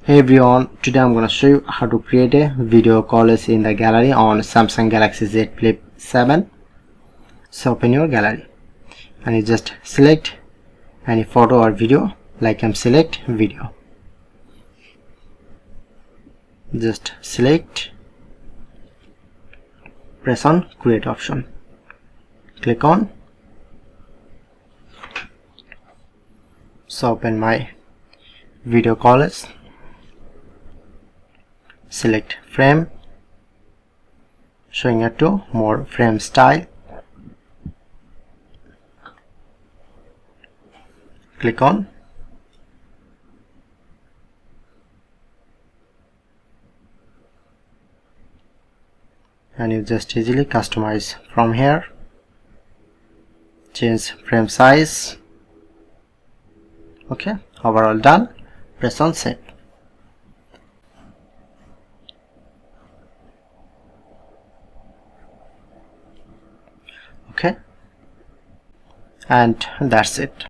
Hey everyone, today I'm going to show you how to create a video collage in the gallery on Samsung Galaxy Z Flip 7. So open your gallery and you just select any photo or video, like I'm select video. Just select, press on create option, click on. So open my video collage. Select frame, showing it to more frame style. Click on. And you just easily customize from here. Change frame size. Okay, overall done. Press on save. Okay, and that's it.